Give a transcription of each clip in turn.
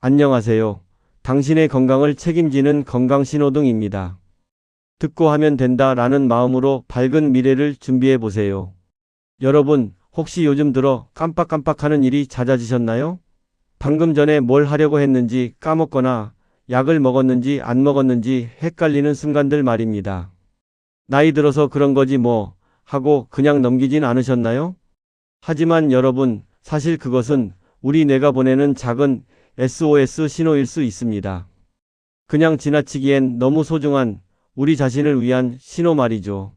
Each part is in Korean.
안녕하세요. 당신의 건강을 책임지는 건강신호등입니다. 듣고 하면 된다라는 마음으로 밝은 미래를 준비해 보세요. 여러분, 혹시 요즘 들어 깜빡깜빡하는 일이 잦아지셨나요? 방금 전에 뭘 하려고 했는지 까먹거나 약을 먹었는지 안 먹었는지 헷갈리는 순간들 말입니다. 나이 들어서 그런 거지 뭐 하고 그냥 넘기진 않으셨나요? 하지만 여러분, 사실 그것은 우리 뇌가 보내는 작은 SOS 신호일 수 있습니다. 그냥 지나치기엔 너무 소중한 우리 자신을 위한 신호 말이죠.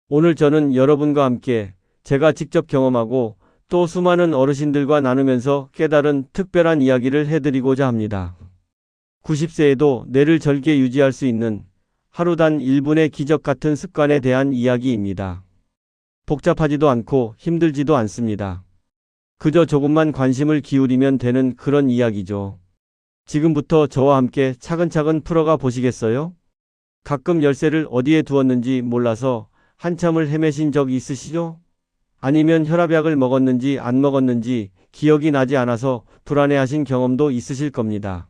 오늘 저는 여러분과 함께 제가 직접 경험하고 또 수많은 어르신들과 나누면서 깨달은 특별한 이야기를 해드리고자 합니다. 90세에도 뇌를 젊게 유지할 수 있는 하루 단 1분의 기적 같은 습관에 대한 이야기입니다. 복잡하지도 않고 힘들지도 않습니다. 그저 조금만 관심을 기울이면 되는 그런 이야기죠. 지금부터 저와 함께 차근차근 풀어가 보시겠어요? 가끔 열쇠를 어디에 두었는지 몰라서 한참을 헤매신 적 있으시죠? 아니면 혈압약을 먹었는지 안 먹었는지 기억이 나지 않아서 불안해하신 경험도 있으실 겁니다.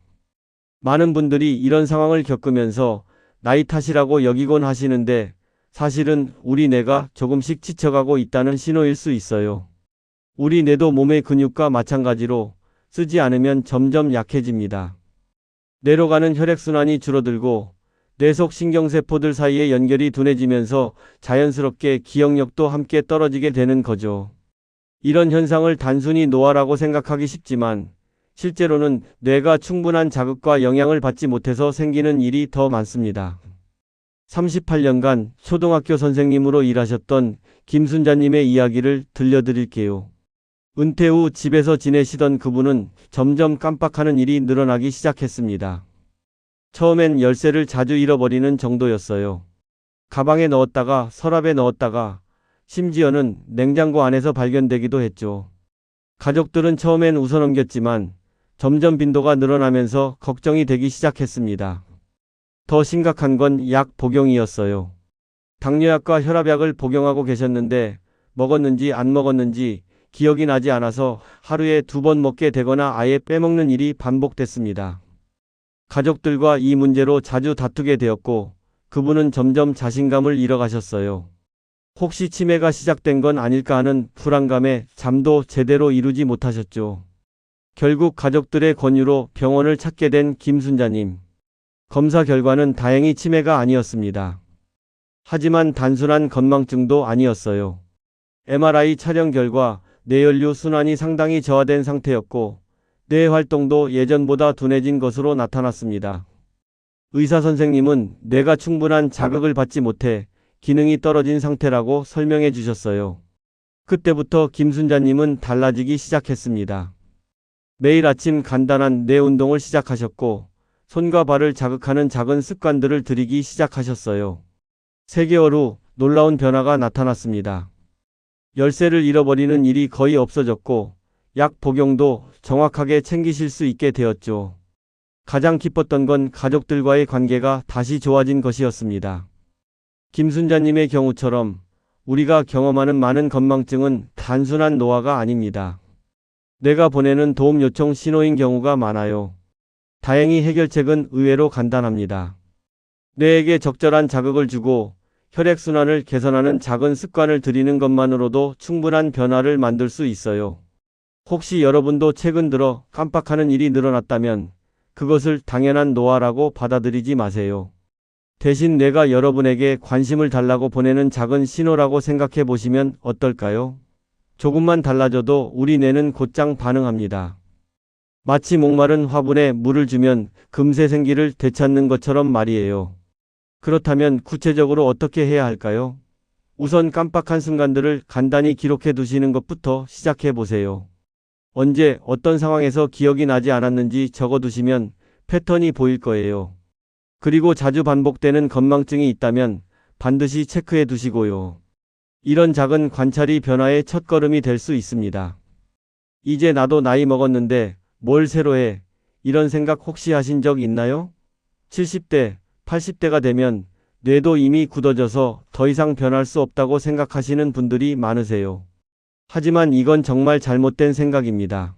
많은 분들이 이런 상황을 겪으면서 나이 탓이라고 여기곤 하시는데 사실은 우리 뇌가 조금씩 지쳐가고 있다는 신호일 수 있어요. 우리 뇌도 몸의 근육과 마찬가지로 쓰지 않으면 점점 약해집니다. 뇌로 가는 혈액순환이 줄어들고 뇌 속 신경세포들 사이의 연결이 둔해지면서 자연스럽게 기억력도 함께 떨어지게 되는 거죠. 이런 현상을 단순히 노화라고 생각하기 쉽지만 실제로는 뇌가 충분한 자극과 영향을 받지 못해서 생기는 일이 더 많습니다. 38년간 초등학교 선생님으로 일하셨던 김순자님의 이야기를 들려드릴게요. 은퇴 후 집에서 지내시던 그분은 점점 깜빡하는 일이 늘어나기 시작했습니다. 처음엔 열쇠를 자주 잃어버리는 정도였어요. 가방에 넣었다가 서랍에 넣었다가 심지어는 냉장고 안에서 발견되기도 했죠. 가족들은 처음엔 웃어넘겼지만 점점 빈도가 늘어나면서 걱정이 되기 시작했습니다. 더 심각한 건 약 복용이었어요. 당뇨약과 혈압약을 복용하고 계셨는데 먹었는지 안 먹었는지 기억이 나지 않아서 하루에 2번 먹게 되거나 아예 빼먹는 일이 반복됐습니다. 가족들과 이 문제로 자주 다투게 되었고 그분은 점점 자신감을 잃어가셨어요. 혹시 치매가 시작된 건 아닐까 하는 불안감에 잠도 제대로 이루지 못하셨죠. 결국 가족들의 권유로 병원을 찾게 된 김순자님. 검사 결과는 다행히 치매가 아니었습니다. 하지만 단순한 건망증도 아니었어요. MRI 촬영 결과 뇌연류 순환이 상당히 저하된 상태였고 뇌 활동도 예전보다 둔해진 것으로 나타났습니다. 의사 선생님은 뇌가 충분한 자극을 받지 못해 기능이 떨어진 상태라고 설명해 주셨어요. 그때부터 김순자님은 달라지기 시작했습니다. 매일 아침 간단한 뇌 운동을 시작하셨고 손과 발을 자극하는 작은 습관들을 들이기 시작하셨어요. 3개월 후 놀라운 변화가 나타났습니다. 열쇠를 잃어버리는 일이 거의 없어졌고 약 복용도 정확하게 챙기실 수 있게 되었죠. 가장 기뻤던 건 가족들과의 관계가 다시 좋아진 것이었습니다. 김순자님의 경우처럼 우리가 경험하는 많은 건망증은 단순한 노화가 아닙니다. 뇌가 보내는 도움 요청 신호인 경우가 많아요. 다행히 해결책은 의외로 간단합니다. 뇌에게 적절한 자극을 주고 혈액순환을 개선하는 작은 습관을 들이는 것만으로도 충분한 변화를 만들 수 있어요. 혹시 여러분도 최근 들어 깜빡하는 일이 늘어났다면 그것을 당연한 노화라고 받아들이지 마세요. 대신 뇌가 여러분에게 관심을 달라고 보내는 작은 신호라고 생각해 보시면 어떨까요? 조금만 달라져도 우리 뇌는 곧장 반응합니다. 마치 목마른 화분에 물을 주면 금세 생기를 되찾는 것처럼 말이에요. 그렇다면 구체적으로 어떻게 해야 할까요? 우선 깜빡한 순간들을 간단히 기록해 두시는 것부터 시작해 보세요. 언제 어떤 상황에서 기억이 나지 않았는지 적어 두시면 패턴이 보일 거예요. 그리고 자주 반복되는 건망증이 있다면 반드시 체크해 두시고요. 이런 작은 관찰이 변화의 첫걸음이 될 수 있습니다. 이제 나도 나이 먹었는데 뭘 새로 해? 이런 생각 혹시 하신 적 있나요? 70대, 80대가 되면 뇌도 이미 굳어져서 더 이상 변할 수 없다고 생각하시는 분들이 많으세요. 하지만 이건 정말 잘못된 생각입니다.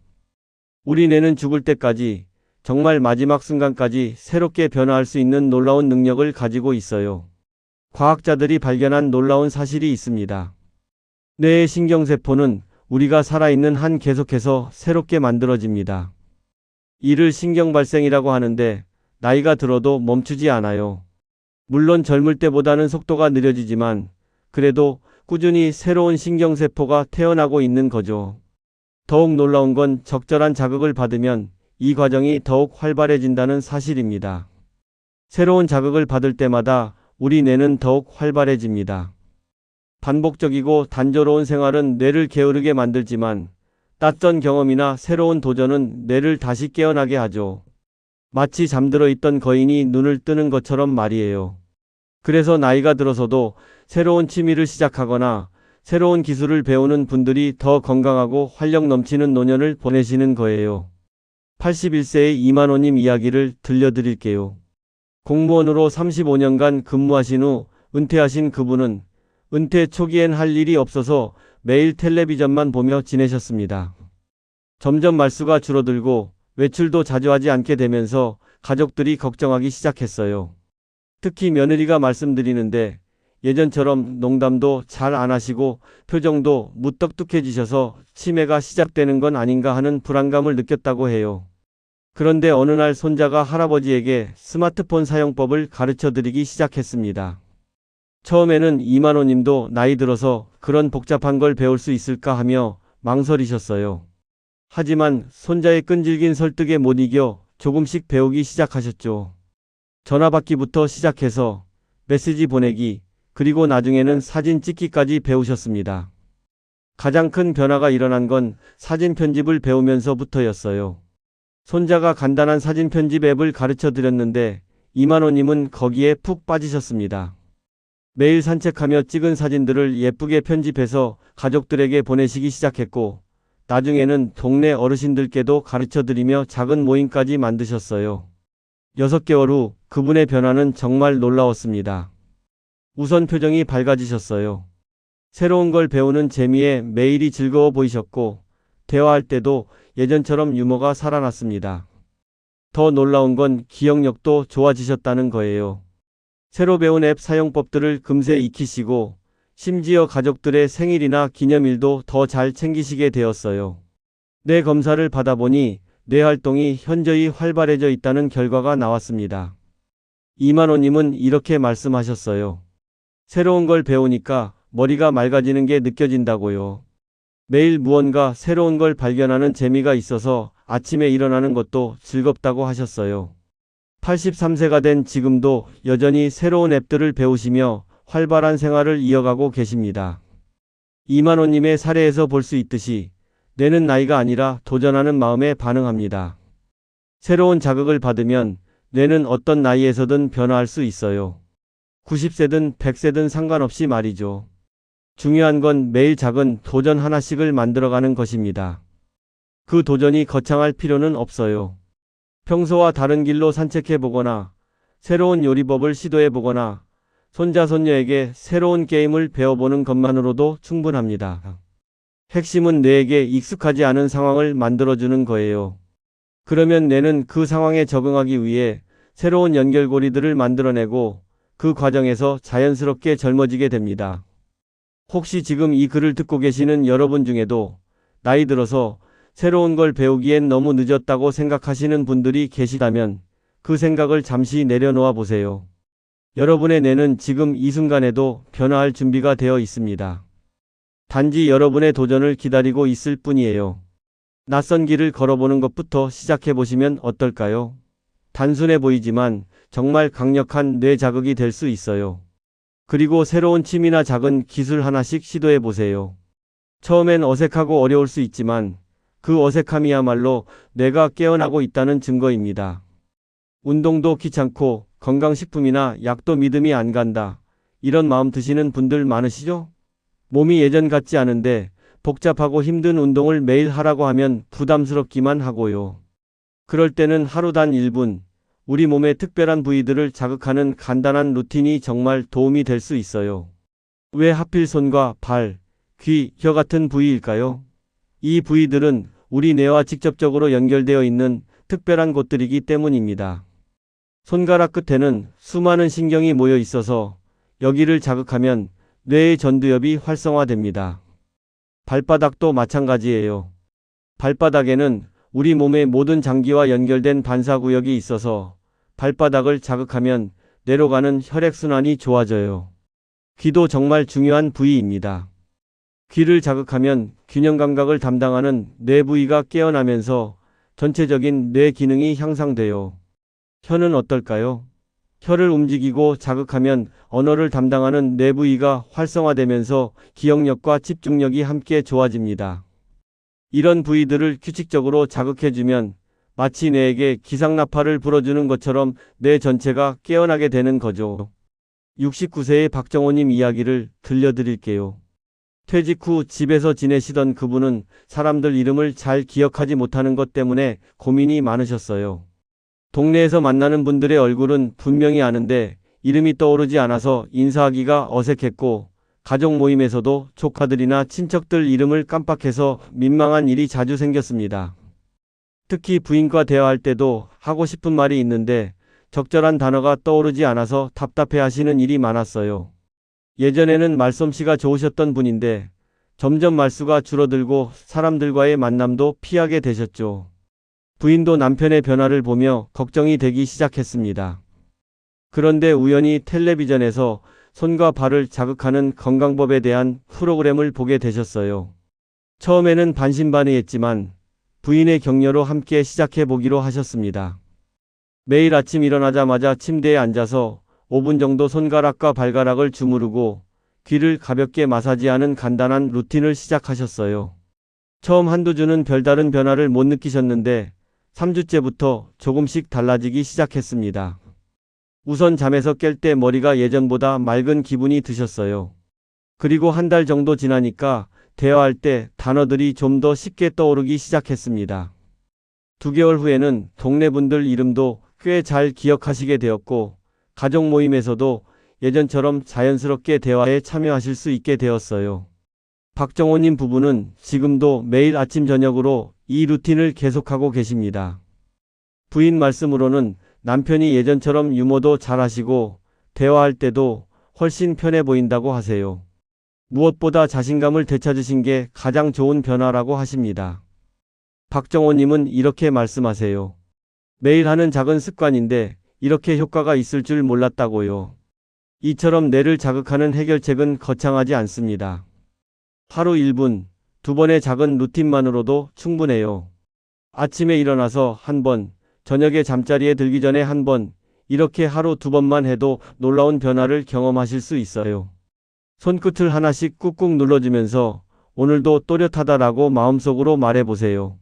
우리 뇌는 죽을 때까지 정말 마지막 순간까지 새롭게 변화할 수 있는 놀라운 능력을 가지고 있어요. 과학자들이 발견한 놀라운 사실이 있습니다. 뇌의 신경세포는 우리가 살아있는 한 계속해서 새롭게 만들어집니다. 이를 신경발생이라고 하는데 나이가 들어도 멈추지 않아요. 물론 젊을 때보다는 속도가 느려지지만 그래도 꾸준히 새로운 신경세포가 태어나고 있는 거죠. 더욱 놀라운 건 적절한 자극을 받으면 이 과정이 더욱 활발해진다는 사실입니다. 새로운 자극을 받을 때마다 우리 뇌는 더욱 활발해집니다. 반복적이고 단조로운 생활은 뇌를 게으르게 만들지만 낯선 경험이나 새로운 도전은 뇌를 다시 깨어나게 하죠. 마치 잠들어 있던 거인이 눈을 뜨는 것처럼 말이에요. 그래서 나이가 들어서도 새로운 취미를 시작하거나 새로운 기술을 배우는 분들이 더 건강하고 활력 넘치는 노년을 보내시는 거예요. 81세의 이만호님 이야기를 들려드릴게요. 공무원으로 35년간 근무하신 후 은퇴하신 그분은 은퇴 초기엔 할 일이 없어서 매일 텔레비전만 보며 지내셨습니다. 점점 말수가 줄어들고 외출도 자주 하지 않게 되면서 가족들이 걱정하기 시작했어요. 특히 며느리가 말씀드리는데 예전처럼 농담도 잘 안 하시고 표정도 무뚝뚝해지셔서 치매가 시작되는 건 아닌가 하는 불안감을 느꼈다고 해요. 그런데 어느 날 손자가 할아버지에게 스마트폰 사용법을 가르쳐 드리기 시작했습니다. 처음에는 이만호 님도 나이 들어서 그런 복잡한 걸 배울 수 있을까 하며 망설이셨어요. 하지만 손자의 끈질긴 설득에 못 이겨 조금씩 배우기 시작하셨죠. 전화받기부터 시작해서 메시지 보내기, 그리고 나중에는 사진 찍기까지 배우셨습니다. 가장 큰 변화가 일어난 건 사진 편집을 배우면서부터였어요. 손자가 간단한 사진 편집 앱을 가르쳐 드렸는데 이만호님은 거기에 푹 빠지셨습니다. 매일 산책하며 찍은 사진들을 예쁘게 편집해서 가족들에게 보내시기 시작했고 나중에는 동네 어르신들께도 가르쳐 드리며 작은 모임까지 만드셨어요. 6개월 후 그분의 변화는 정말 놀라웠습니다. 우선 표정이 밝아지셨어요. 새로운 걸 배우는 재미에 매일이 즐거워 보이셨고 대화할 때도 예전처럼 유머가 살아났습니다. 더 놀라운 건 기억력도 좋아지셨다는 거예요. 새로 배운 앱 사용법들을 금세 익히시고 심지어 가족들의 생일이나 기념일도 더 잘 챙기시게 되었어요. 뇌 검사를 받아보니 뇌 활동이 현저히 활발해져 있다는 결과가 나왔습니다. 이만호님은 이렇게 말씀하셨어요. 새로운 걸 배우니까 머리가 맑아지는 게 느껴진다고요. 매일 무언가 새로운 걸 발견하는 재미가 있어서 아침에 일어나는 것도 즐겁다고 하셨어요. 83세가 된 지금도 여전히 새로운 앱들을 배우시며 활발한 생활을 이어가고 계십니다. 이만호님의 사례에서 볼 수 있듯이 뇌는 나이가 아니라 도전하는 마음에 반응합니다. 새로운 자극을 받으면 뇌는 어떤 나이에서든 변화할 수 있어요. 90세든 100세든 상관없이 말이죠. 중요한 건 매일 작은 도전 하나씩을 만들어가는 것입니다. 그 도전이 거창할 필요는 없어요. 평소와 다른 길로 산책해보거나 새로운 요리법을 시도해보거나 손자 손녀에게 새로운 게임을 배워보는 것만으로도 충분합니다. 핵심은 뇌에게 익숙하지 않은 상황을 만들어주는 거예요. 그러면 뇌는 그 상황에 적응하기 위해 새로운 연결고리들을 만들어내고 그 과정에서 자연스럽게 젊어지게 됩니다. 혹시 지금 이 글을 듣고 계시는 여러분 중에도 나이 들어서 새로운 걸 배우기엔 너무 늦었다고 생각하시는 분들이 계시다면 그 생각을 잠시 내려놓아 보세요. 여러분의 뇌는 지금 이 순간에도 변화할 준비가 되어 있습니다. 단지 여러분의 도전을 기다리고 있을 뿐이에요. 낯선 길을 걸어보는 것부터 시작해 보시면 어떨까요? 단순해 보이지만 정말 강력한 뇌 자극이 될 수 있어요. 그리고 새로운 취미나 작은 기술 하나씩 시도해 보세요. 처음엔 어색하고 어려울 수 있지만 그 어색함이야말로 뇌가 깨어나고 있다는 증거입니다. 운동도 귀찮고 건강식품이나 약도 믿음이 안 간다. 이런 마음 드시는 분들 많으시죠? 몸이 예전 같지 않은데 복잡하고 힘든 운동을 매일 하라고 하면 부담스럽기만 하고요. 그럴 때는 하루 단 1분, 우리 몸의 특별한 부위들을 자극하는 간단한 루틴이 정말 도움이 될 수 있어요. 왜 하필 손과 발, 귀, 혀 같은 부위일까요? 이 부위들은 우리 뇌와 직접적으로 연결되어 있는 특별한 곳들이기 때문입니다. 손가락 끝에는 수많은 신경이 모여 있어서 여기를 자극하면 뇌의 전두엽이 활성화됩니다. 발바닥도 마찬가지예요. 발바닥에는 우리 몸의 모든 장기와 연결된 반사구역이 있어서 발바닥을 자극하면 뇌로 가는 혈액순환이 좋아져요. 귀도 정말 중요한 부위입니다. 귀를 자극하면 균형 감각을 담당하는 뇌 부위가 깨어나면서 전체적인 뇌 기능이 향상돼요. 혀는 어떨까요? 혀를 움직이고 자극하면 언어를 담당하는 뇌 부위가 활성화되면서 기억력과 집중력이 함께 좋아집니다. 이런 부위들을 규칙적으로 자극해주면 마치 뇌에게 기상나팔을 불어주는 것처럼 뇌 전체가 깨어나게 되는 거죠. 69세의 박정호님 이야기를 들려드릴게요. 퇴직 후 집에서 지내시던 그분은 사람들 이름을 잘 기억하지 못하는 것 때문에 고민이 많으셨어요. 동네에서 만나는 분들의 얼굴은 분명히 아는데 이름이 떠오르지 않아서 인사하기가 어색했고, 가족 모임에서도 조카들이나 친척들 이름을 깜빡해서 민망한 일이 자주 생겼습니다. 특히 부인과 대화할 때도 하고 싶은 말이 있는데 적절한 단어가 떠오르지 않아서 답답해 하시는 일이 많았어요. 예전에는 말솜씨가 좋으셨던 분인데 점점 말수가 줄어들고 사람들과의 만남도 피하게 되셨죠. 부인도 남편의 변화를 보며 걱정이 되기 시작했습니다. 그런데 우연히 텔레비전에서 손과 발을 자극하는 건강법에 대한 프로그램을 보게 되셨어요. 처음에는 반신반의했지만 부인의 격려로 함께 시작해 보기로 하셨습니다. 매일 아침 일어나자마자 침대에 앉아서 5분 정도 손가락과 발가락을 주무르고 귀를 가볍게 마사지하는 간단한 루틴을 시작하셨어요. 처음 한두 주는 별다른 변화를 못 느끼셨는데 3주째부터 조금씩 달라지기 시작했습니다. 우선 잠에서 깰 때 머리가 예전보다 맑은 기분이 드셨어요. 그리고 한 달 정도 지나니까 대화할 때 단어들이 좀 더 쉽게 떠오르기 시작했습니다. 2개월 후에는 동네 분들 이름도 꽤 잘 기억하시게 되었고, 가족 모임에서도 예전처럼 자연스럽게 대화에 참여하실 수 있게 되었어요. 박정호님 부부는 지금도 매일 아침 저녁으로 이 루틴을 계속하고 계십니다. 부인 말씀으로는 남편이 예전처럼 유머도 잘하시고 대화할 때도 훨씬 편해 보인다고 하세요. 무엇보다 자신감을 되찾으신 게 가장 좋은 변화라고 하십니다. 박정호님은 이렇게 말씀하세요. 매일 하는 작은 습관인데 이렇게 효과가 있을 줄 몰랐다고요. 이처럼 뇌를 자극하는 해결책은 거창하지 않습니다. 하루 1분, 2번의 작은 루틴만으로도 충분해요. 아침에 일어나서 한 번, 저녁에 잠자리에 들기 전에 한 번, 이렇게 하루 2번만 해도 놀라운 변화를 경험하실 수 있어요. 손끝을 하나씩 꾹꾹 눌러주면서 오늘도 또렷하다라고 마음속으로 말해보세요.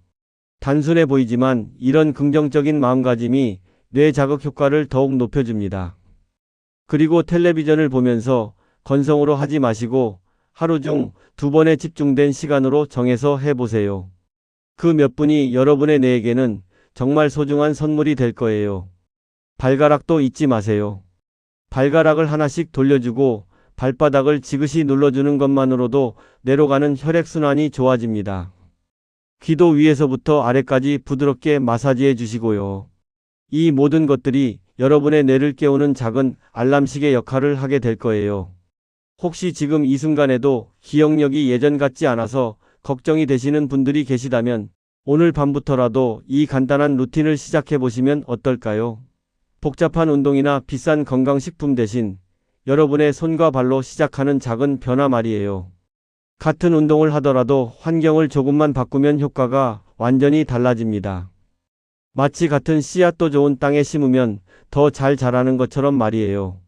단순해 보이지만 이런 긍정적인 마음가짐이 뇌 자극 효과를 더욱 높여줍니다. 그리고 텔레비전을 보면서 건성으로 하지 마시고 하루 중 2번에 집중된 시간으로 정해서 해보세요. 그 몇 분이 여러분의 뇌에게는 정말 소중한 선물이 될 거예요. 발가락도 잊지 마세요. 발가락을 하나씩 돌려주고 발바닥을 지그시 눌러주는 것만으로도 뇌로 가는 혈액순환이 좋아집니다. 귀도 위에서부터 아래까지 부드럽게 마사지해 주시고요. 이 모든 것들이 여러분의 뇌를 깨우는 작은 알람식의 역할을 하게 될 거예요. 혹시 지금 이 순간에도 기억력이 예전 같지 않아서 걱정이 되시는 분들이 계시다면 오늘 밤부터라도 이 간단한 루틴을 시작해 보시면 어떨까요? 복잡한 운동이나 비싼 건강식품 대신 여러분의 손과 발로 시작하는 작은 변화 말이에요. 같은 운동을 하더라도 환경을 조금만 바꾸면 효과가 완전히 달라집니다. 마치 같은 씨앗도 좋은 땅에 심으면 더 잘 자라는 것처럼 말이에요.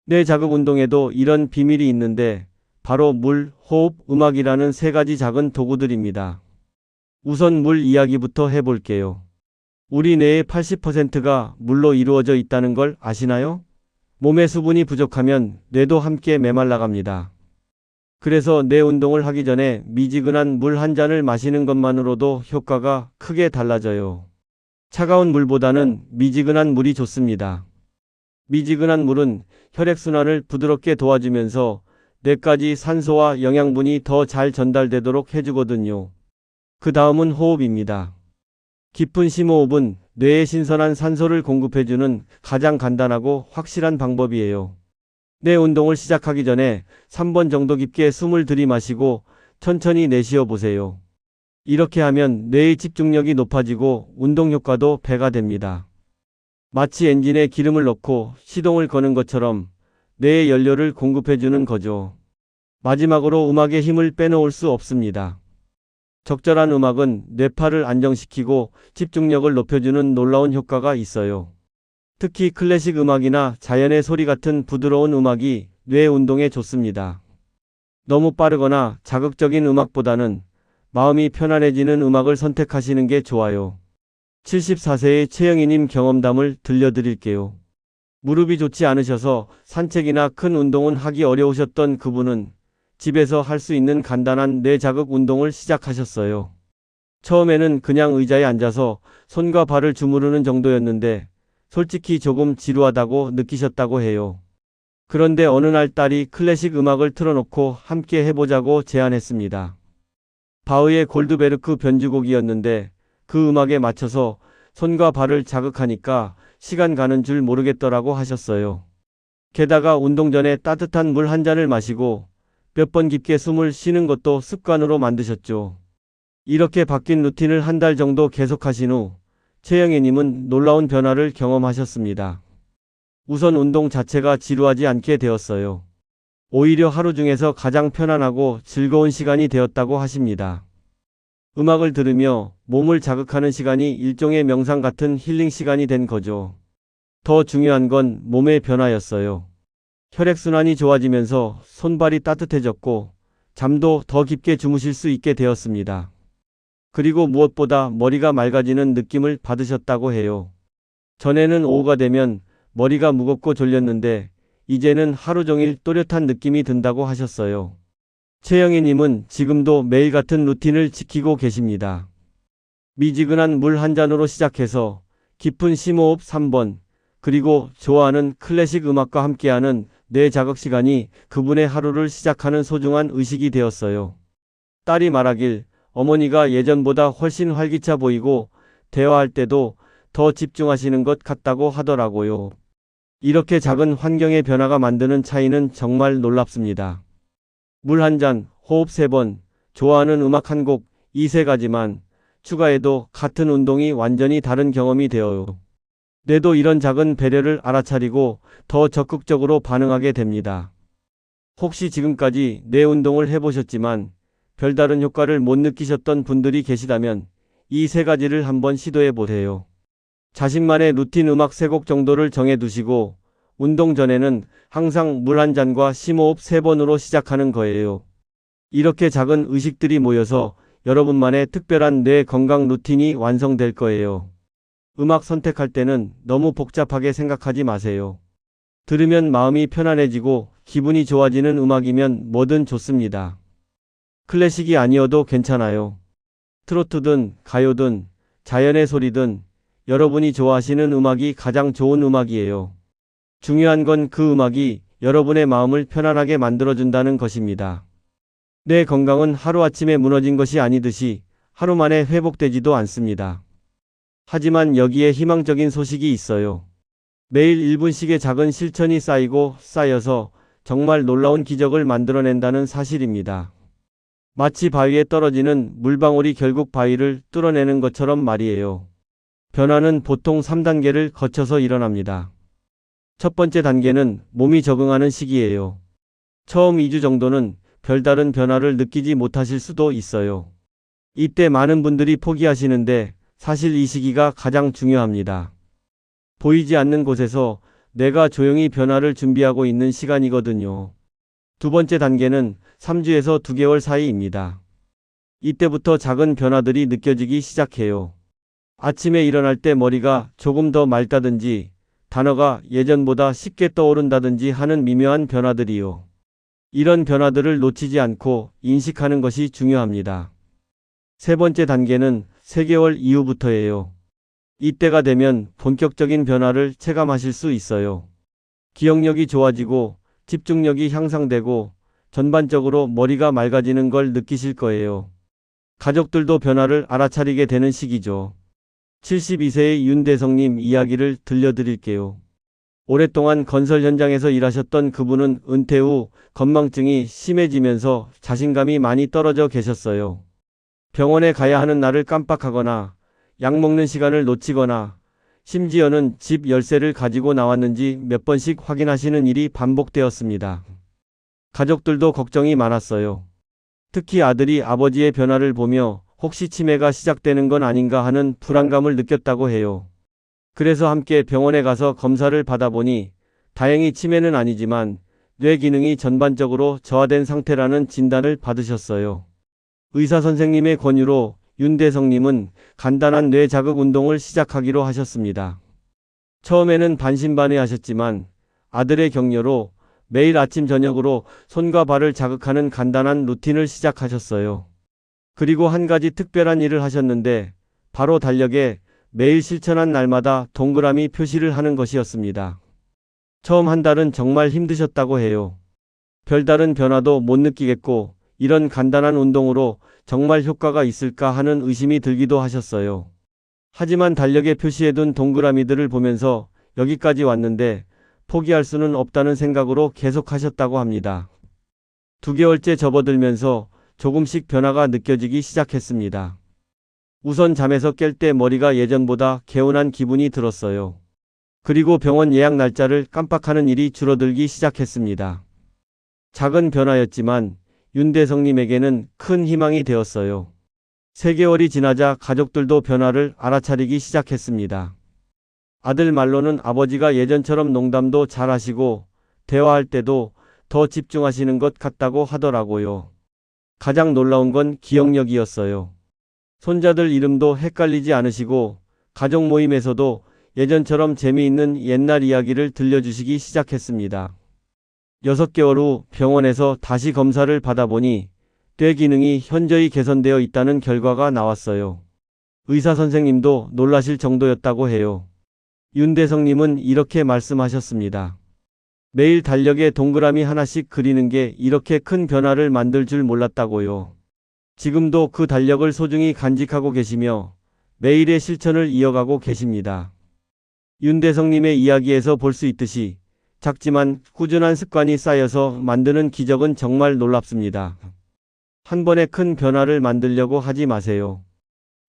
뇌 자극 운동에도 이런 비밀이 있는데 바로 물, 호흡, 음악이라는 3가지 작은 도구들입니다. 우선 물 이야기부터 해볼게요. 우리 뇌의 80%가 물로 이루어져 있다는 걸 아시나요? 몸의 수분이 부족하면 뇌도 함께 메말라갑니다. 그래서 뇌 운동을 하기 전에 미지근한 물 한 잔을 마시는 것만으로도 효과가 크게 달라져요. 차가운 물보다는 미지근한 물이 좋습니다. 미지근한 물은 혈액순환을 부드럽게 도와주면서 뇌까지 산소와 영양분이 더 잘 전달되도록 해주거든요. 그 다음은 호흡입니다. 깊은 심호흡은 뇌에 신선한 산소를 공급해주는 가장 간단하고 확실한 방법이에요. 뇌 운동을 시작하기 전에 3번 정도 깊게 숨을 들이마시고 천천히 내쉬어 보세요. 이렇게 하면 뇌의 집중력이 높아지고 운동 효과도 배가 됩니다. 마치 엔진에 기름을 넣고 시동을 거는 것처럼 뇌에 연료를 공급해주는 거죠. 마지막으로 음악의 힘을 빼놓을 수 없습니다. 적절한 음악은 뇌파를 안정시키고 집중력을 높여주는 놀라운 효과가 있어요. 특히 클래식 음악이나 자연의 소리 같은 부드러운 음악이 뇌 운동에 좋습니다. 너무 빠르거나 자극적인 음악보다는 마음이 편안해지는 음악을 선택하시는 게 좋아요. 74세의 최영희님 경험담을 들려드릴게요. 무릎이 좋지 않으셔서 산책이나 큰 운동은 하기 어려우셨던 그분은 집에서 할 수 있는 간단한 뇌자극 운동을 시작하셨어요. 처음에는 그냥 의자에 앉아서 손과 발을 주무르는 정도였는데 솔직히 조금 지루하다고 느끼셨다고 해요. 그런데 어느 날 딸이 클래식 음악을 틀어놓고 함께 해보자고 제안했습니다. 바흐의 골드베르크 변주곡이었는데 그 음악에 맞춰서 손과 발을 자극하니까 시간 가는 줄 모르겠더라고 하셨어요. 게다가 운동 전에 따뜻한 물 한 잔을 마시고 몇 번 깊게 숨을 쉬는 것도 습관으로 만드셨죠. 이렇게 바뀐 루틴을 한 달 정도 계속하신 후 최영애님은 놀라운 변화를 경험하셨습니다. 우선 운동 자체가 지루하지 않게 되었어요. 오히려 하루 중에서 가장 편안하고 즐거운 시간이 되었다고 하십니다. 음악을 들으며 몸을 자극하는 시간이 일종의 명상 같은 힐링 시간이 된 거죠. 더 중요한 건 몸의 변화였어요. 혈액순환이 좋아지면서 손발이 따뜻해졌고 잠도 더 깊게 주무실 수 있게 되었습니다. 그리고 무엇보다 머리가 맑아지는 느낌을 받으셨다고 해요. 전에는 오후가 되면 머리가 무겁고 졸렸는데 이제는 하루 종일 또렷한 느낌이 든다고 하셨어요. 최영희님은 지금도 매일 같은 루틴을 지키고 계십니다. 미지근한 물 한 잔으로 시작해서 깊은 심호흡 3번, 그리고 좋아하는 클래식 음악과 함께하는 뇌 자극 시간이 그분의 하루를 시작하는 소중한 의식이 되었어요. 딸이 말하길 어머니가 예전보다 훨씬 활기차 보이고 대화할 때도 더 집중하시는 것 같다고 하더라고요. 이렇게 작은 환경의 변화가 만드는 차이는 정말 놀랍습니다. 물 한 잔, 호흡 3번, 좋아하는 음악 한 곡, 이 세 가지만 추가해도 같은 운동이 완전히 다른 경험이 되어요. 뇌도 이런 작은 배려를 알아차리고 더 적극적으로 반응하게 됩니다. 혹시 지금까지 뇌 운동을 해보셨지만 별다른 효과를 못 느끼셨던 분들이 계시다면 이 세 가지를 한번 시도해 보세요. 자신만의 루틴 음악 3곡 정도를 정해두시고 운동 전에는 항상 물 한 잔과 심호흡 3번으로 시작하는 거예요. 이렇게 작은 의식들이 모여서 여러분만의 특별한 뇌 건강 루틴이 완성될 거예요. 음악 선택할 때는 너무 복잡하게 생각하지 마세요. 들으면 마음이 편안해지고 기분이 좋아지는 음악이면 뭐든 좋습니다. 클래식이 아니어도 괜찮아요. 트로트든 가요든 자연의 소리든 여러분이 좋아하시는 음악이 가장 좋은 음악이에요. 중요한 건 그 음악이 여러분의 마음을 편안하게 만들어준다는 것입니다. 뇌 건강은 하루아침에 무너진 것이 아니듯이 하루 만에 회복되지도 않습니다. 하지만 여기에 희망적인 소식이 있어요. 매일 1분씩의 작은 실천이 쌓이고 쌓여서 정말 놀라운 기적을 만들어낸다는 사실입니다. 마치 바위에 떨어지는 물방울이 결국 바위를 뚫어내는 것처럼 말이에요. 변화는 보통 3단계를 거쳐서 일어납니다. 첫 번째 단계는 몸이 적응하는 시기예요. 처음 2주 정도는 별다른 변화를 느끼지 못하실 수도 있어요. 이때 많은 분들이 포기하시는데 사실 이 시기가 가장 중요합니다. 보이지 않는 곳에서 내가 조용히 변화를 준비하고 있는 시간이거든요. 두 번째 단계는 3주에서 2개월 사이입니다. 이때부터 작은 변화들이 느껴지기 시작해요. 아침에 일어날 때 머리가 조금 더 맑다든지 단어가 예전보다 쉽게 떠오른다든지 하는 미묘한 변화들이요. 이런 변화들을 놓치지 않고 인식하는 것이 중요합니다. 세 번째 단계는 3개월 이후부터예요. 이때가 되면 본격적인 변화를 체감하실 수 있어요. 기억력이 좋아지고 집중력이 향상되고 전반적으로 머리가 맑아지는 걸 느끼실 거예요. 가족들도 변화를 알아차리게 되는 시기죠. 72세의 윤대성님 이야기를 들려드릴게요. 오랫동안 건설 현장에서 일하셨던 그분은 은퇴 후 건망증이 심해지면서 자신감이 많이 떨어져 계셨어요. 병원에 가야 하는 날을 깜빡하거나 약 먹는 시간을 놓치거나 심지어는 집 열쇠를 가지고 나왔는지 몇 번씩 확인하시는 일이 반복되었습니다. 가족들도 걱정이 많았어요. 특히 아들이 아버지의 변화를 보며 혹시 치매가 시작되는 건 아닌가 하는 불안감을 느꼈다고 해요. 그래서 함께 병원에 가서 검사를 받아보니 다행히 치매는 아니지만 뇌 기능이 전반적으로 저하된 상태라는 진단을 받으셨어요. 의사 선생님의 권유로 윤대성님은 간단한 뇌 자극 운동을 시작하기로 하셨습니다. 처음에는 반신반의하셨지만 아들의 격려로 매일 아침 저녁으로 손과 발을 자극하는 간단한 루틴을 시작하셨어요. 그리고 한 가지 특별한 일을 하셨는데 바로 달력에 매일 실천한 날마다 동그라미 표시를 하는 것이었습니다. 처음 한 달은 정말 힘드셨다고 해요. 별다른 변화도 못 느끼겠고 이런 간단한 운동으로 정말 효과가 있을까 하는 의심이 들기도 하셨어요. 하지만 달력에 표시해둔 동그라미들을 보면서 여기까지 왔는데 포기할 수는 없다는 생각으로 계속하셨다고 합니다. 2개월째 접어들면서 조금씩 변화가 느껴지기 시작했습니다. 우선 잠에서 깰 때 머리가 예전보다 개운한 기분이 들었어요. 그리고 병원 예약 날짜를 깜빡하는 일이 줄어들기 시작했습니다. 작은 변화였지만 윤대성님에게는 큰 희망이 되었어요. 3개월이 지나자 가족들도 변화를 알아차리기 시작했습니다. 아들 말로는 아버지가 예전처럼 농담도 잘하시고 대화할 때도 더 집중하시는 것 같다고 하더라고요. 가장 놀라운 건 기억력이었어요. 손자들 이름도 헷갈리지 않으시고 가족 모임에서도 예전처럼 재미있는 옛날 이야기를 들려주시기 시작했습니다. 6개월 후 병원에서 다시 검사를 받아보니 뇌 기능이 현저히 개선되어 있다는 결과가 나왔어요. 의사 선생님도 놀라실 정도였다고 해요. 윤대성님은 이렇게 말씀하셨습니다. 매일 달력에 동그라미 하나씩 그리는 게 이렇게 큰 변화를 만들 줄 몰랐다고요. 지금도 그 달력을 소중히 간직하고 계시며 매일의 실천을 이어가고 계십니다. 윤대성님의 이야기에서 볼 수 있듯이 작지만 꾸준한 습관이 쌓여서 만드는 기적은 정말 놀랍습니다. 한 번에 큰 변화를 만들려고 하지 마세요.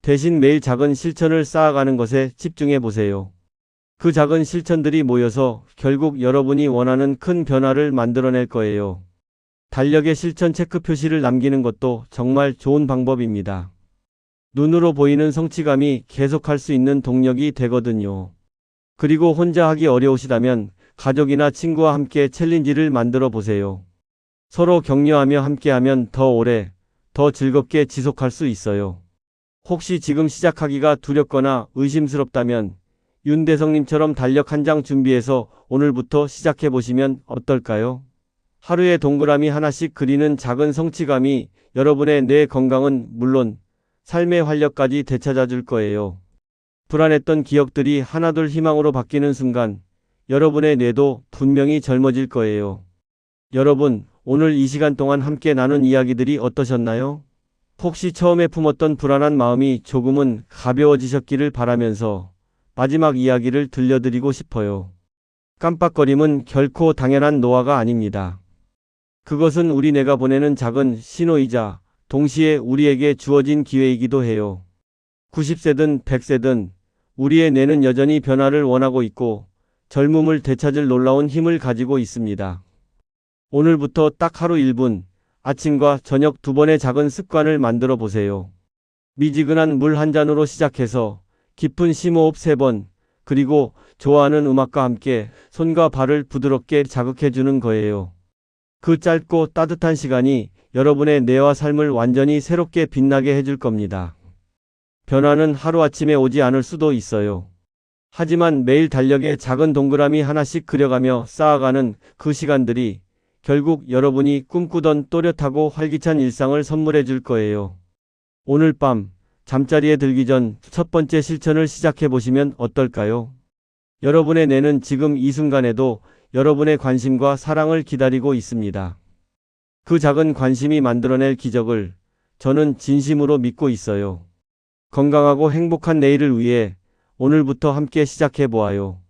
대신 매일 작은 실천을 쌓아가는 것에 집중해 보세요. 그 작은 실천들이 모여서 결국 여러분이 원하는 큰 변화를 만들어낼 거예요. 달력에 실천 체크 표시를 남기는 것도 정말 좋은 방법입니다. 눈으로 보이는 성취감이 계속할 수 있는 동력이 되거든요. 그리고 혼자 하기 어려우시다면 가족이나 친구와 함께 챌린지를 만들어 보세요. 서로 격려하며 함께하면 더 오래, 더 즐겁게 지속할 수 있어요. 혹시 지금 시작하기가 두렵거나 의심스럽다면 윤대성님처럼 달력 한 장 준비해서 오늘부터 시작해 보시면 어떨까요? 하루에 동그라미 하나씩 그리는 작은 성취감이 여러분의 뇌 건강은 물론 삶의 활력까지 되찾아 줄 거예요. 불안했던 기억들이 하나둘 희망으로 바뀌는 순간 여러분의 뇌도 분명히 젊어질 거예요. 여러분, 오늘 이 시간 동안 함께 나눈 이야기들이 어떠셨나요? 혹시 처음에 품었던 불안한 마음이 조금은 가벼워지셨기를 바라면서 마지막 이야기를 들려드리고 싶어요. 깜빡거림은 결코 당연한 노화가 아닙니다. 그것은 우리 뇌가 보내는 작은 신호이자 동시에 우리에게 주어진 기회이기도 해요. 90세든 100세든 우리의 뇌는 여전히 변화를 원하고 있고 젊음을 되찾을 놀라운 힘을 가지고 있습니다. 오늘부터 딱 하루 1분, 아침과 저녁 2번의 작은 습관을 만들어 보세요. 미지근한 물 한 잔으로 시작해서 깊은 심호흡 3번, 그리고 좋아하는 음악과 함께 손과 발을 부드럽게 자극해 주는 거예요. 그 짧고 따뜻한 시간이 여러분의 뇌와 삶을 완전히 새롭게 빛나게 해줄 겁니다. 변화는 하루아침에 오지 않을 수도 있어요. 하지만 매일 달력에 작은 동그라미 하나씩 그려가며 쌓아가는 그 시간들이 결국 여러분이 꿈꾸던 또렷하고 활기찬 일상을 선물해 줄 거예요. 오늘 밤 잠자리에 들기 전 첫 번째 실천을 시작해 보시면 어떨까요? 여러분의 뇌는 지금 이 순간에도 여러분의 관심과 사랑을 기다리고 있습니다. 그 작은 관심이 만들어낼 기적을 저는 진심으로 믿고 있어요. 건강하고 행복한 내일을 위해 오늘부터 함께 시작해 보아요.